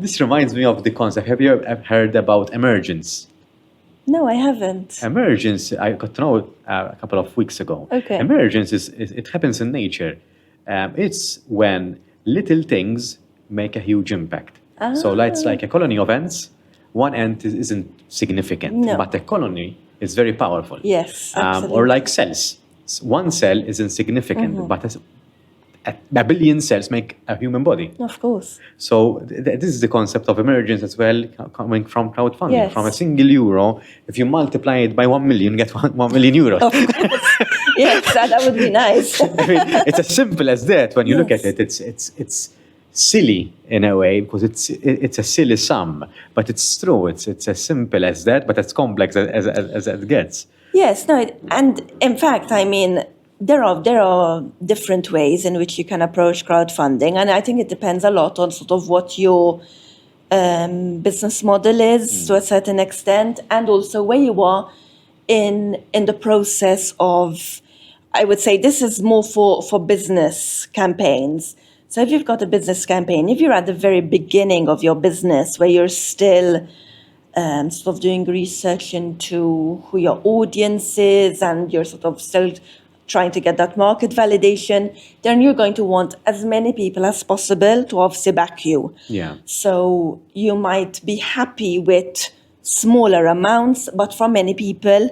This reminds me of the concept. Have you ever heard about emergence? No, I haven't. Emergence, I got to know it a couple of weeks ago. Okay. Emergence it happens in nature. It's when little things make a huge impact. So it's like a colony of ants. One ant isn't significant, No. but a colony is very powerful. Yes, absolutely. Or like cells. One cell is insignificant, but a billion cells make a human body. Of course. So this is the concept of emergence as well, coming from crowdfunding. Yes. From a single euro, if you multiply it by 1 million, you get 1 million euros. Of course. Yes, that would be nice. I mean, it's as simple as that. When you look at Yes. it, it's silly in a way because it's a silly sum, but it's true. It's as simple as that, but as complex as it gets. Yes, no, and in fact, I mean, there are different ways in which you can approach crowdfunding, and I think it depends a lot on sort of what your business model is to a certain extent, and also where you are in the process of. I would say this is more for business campaigns. So if you've got a business campaign, if you're at the very beginning of your business where you're still sort of doing research into who your audience is and you're sort of still trying to get that market validation, then you're going to want as many people as possible to obviously back you. Yeah. So you might be happy with smaller amounts, but from many people,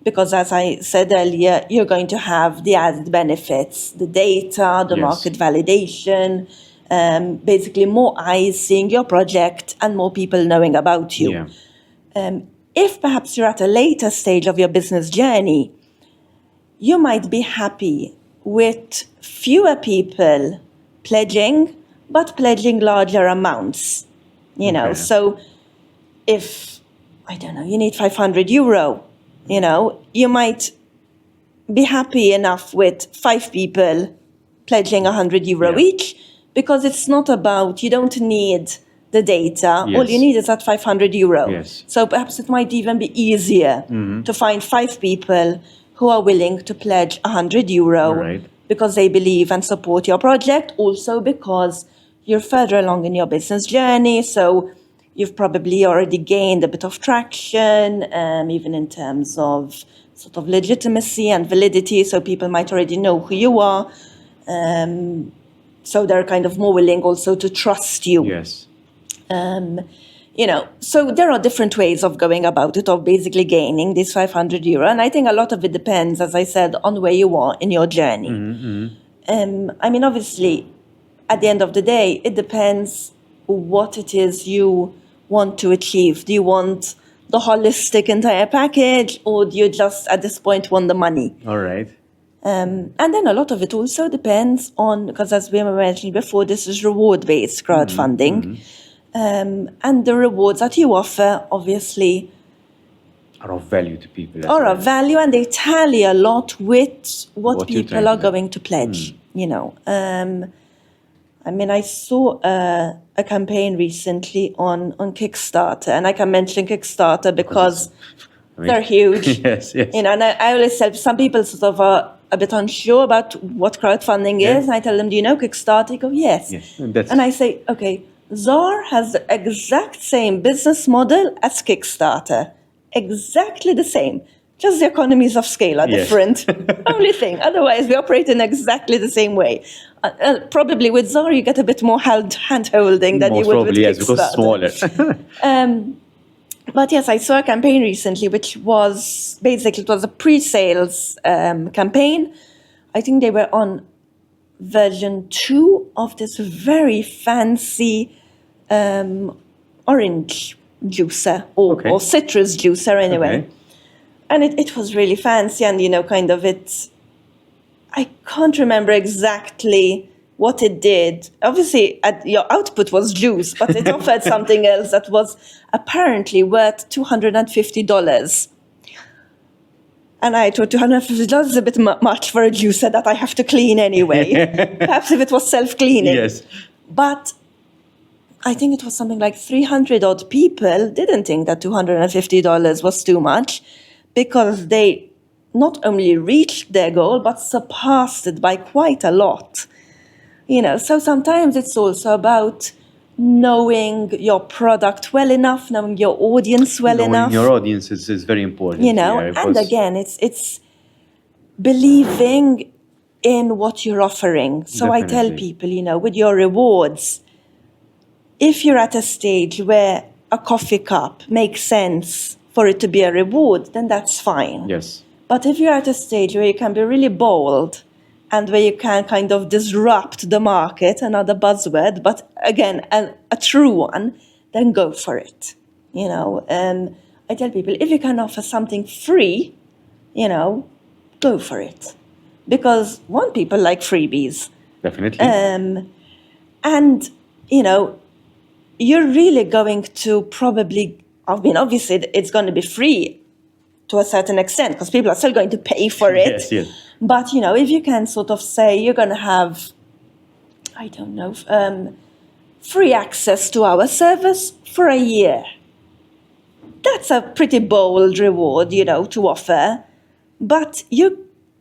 because as I said earlier, you're going to have the added benefits, the data, the Yes. market validation, basically more eyes seeing your project and more people knowing about you. Yeah. If perhaps you're at a later stage of your business journey, you might be happy with fewer people pledging, but pledging larger amounts. You know, Okay. so if, I don't know, you need 500 euro, you know, you might be happy enough with 5 people pledging 100 euro Yeah. each, because it's not about, you don't need the data. All you Yes. need is that 500 euro. Yes. So perhaps it might even be easier to find 5 people who are willing to pledge 100 euro Right. because they believe and support your project, also because you're further along in your business journey. So you've probably already gained a bit of traction, even in terms of sort of legitimacy and validity. So people might already know who you are. So they're kind of more willing also to trust you. Yes. You know, so there are different ways of going about it, of basically gaining this 500 euro. And I think a lot of it depends, as I said, on where you are in your journey. I mean, obviously, at the end of the day, it depends what it is you want to achieve. Do you want the holistic entire package, or do you just, at this point, want the money? All right. And then a lot of it also depends on, because as we mentioned before, this is reward-based crowdfunding. And the rewards that you offer, obviously, Are of value to people. as are well. of value, and they tally a lot with what What you're people trying are to do. going to pledge, you know. I mean, I saw a campaign recently on Kickstarter, and I can mention Kickstarter because I mean, they're huge. Yes, yes. You know, and I always tell some people sort of are a bit unsure about what crowdfunding Yeah. is. And I tell them, do you know Kickstarter? They go, yes. Yes, and that's- And I say, okay, ZAR has the exact same business model as Kickstarter. Exactly the same. Just the economies of scale are Yes. different. Only thing. Otherwise, we operate in exactly the same way. Probably with ZAR, you get a bit more hand-holding than Most you would probably, with yes, because it's Kickstarter. smaller. But yes, I saw a campaign recently, which was basically, it was a pre-sales campaign. I think they were on version 2 of this very fancy orange juicer Okay. or citrus juicer anyway. Okay. And it was really fancy, and, you know, kind of I can't remember exactly what it did. Obviously, your output was juice, but it offered something else that was apparently worth $250. And I thought $250 is a bit much for a juicer that I have to clean anyway. Perhaps if it was self-cleaning. Yes. But I think it was something like 300 odd people didn't think that $250 was too much, because they not only reached their goal, but surpassed it by quite a lot. You know, so sometimes it's also about knowing your product well enough, knowing your audience well Knowing enough. your audience is very important. You know, here, and because- again, it's believing in what you're offering. So I tell Definitely. people, you know, with your rewards, if you're at a stage where a coffee cup makes sense for it to be a reward, then that's fine. Yes. But if you're at a stage where you can be really bold and where you can kind of disrupt the market, another buzzword, but again, a true one, then go for it. You know, I tell people, if you can offer something free, you know, go for it. Because one, people like freebies. Definitely. And, you know, you're really going to probably, I mean, obviously it's going to be free to a certain extent because people are still going to pay for it. Yes, yes. But, you know, if you can sort of say you're going to have, I don't know, free access to our service for a year, that's a pretty bold reward, you know, to offer. But you're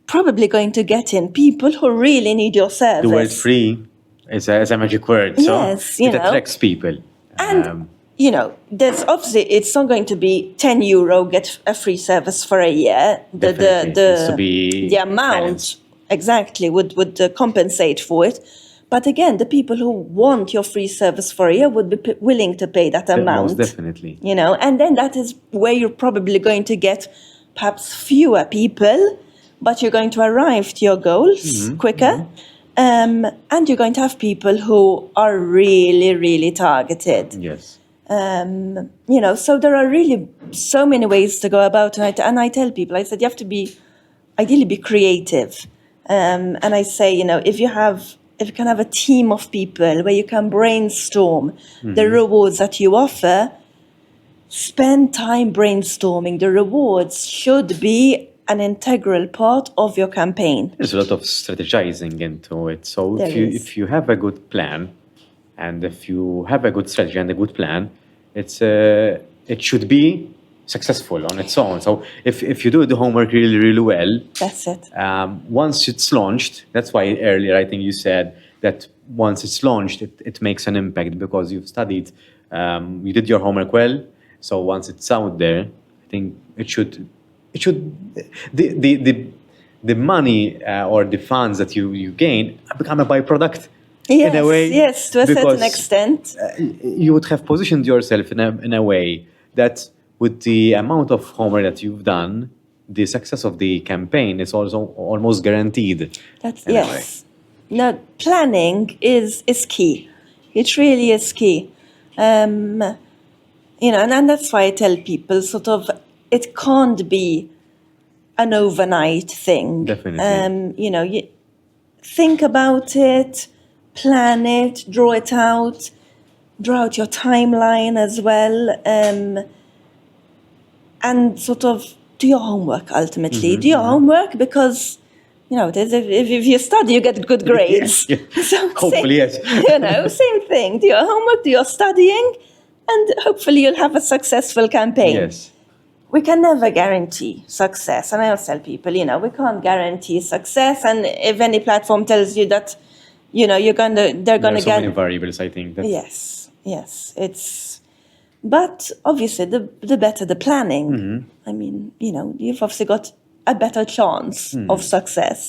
probably going to get in people who really need your service. The word free is a magic word. So Yes, you it know. attracts people. And, you know, there's obviously, it's not going to be €10, get a free service for a year. Definitely. It needs to be the amount, balanced. exactly, would compensate for it. But again, the people who want your free service for a year would be willing to pay that amount. Most definitely. You know, and then that is where you're probably going to get perhaps fewer people, but you're going to arrive to your goals quicker. And you're going to have people who are really, really targeted. Yes. You know, so there are really so many ways to go about it. And I tell people, I said, you have to be, ideally be creative. And I say, you know, if you can have a team of people where you can brainstorm the rewards that you offer, spend time brainstorming. The rewards should be an integral part of your campaign. There's a lot of strategizing into it. So There is. if you have a good plan, and if you have a good strategy and a good plan, it should be successful on its own. So if you do the homework really, really well, That's it. once it's launched, that's why earlier I think you said that once it's launched, it makes an impact because you've studied, you did your homework well. So once it's out there, I think it should the money or the funds that you gain become a byproduct Yes, in a way. yes, to a certain because, extent. You would have positioned yourself in a way that with the amount of homework that you've done, the success of the campaign is also almost guaranteed. That's in a way. yes. No, planning is key. It really is key. You know, and that's why I tell people sort of it can't be an overnight thing. Definitely. You know, you think about it, plan it, draw it out, draw out your timeline as well, and sort of do your homework ultimately. Do your homework because, you know, if you study, you get good grades. Yeah. So Hopefully, yes. You know, same thing. Do your homework, do your studying, and hopefully you'll have a successful campaign. Yes. We can never guarantee success. And I always tell people, you know, we can't guarantee success. And if any platform tells you that, you know, they're going There to are so many variables, I think. That Yes, it's, but obviously the better the planning. I mean, you know, you've obviously got a better chance of success.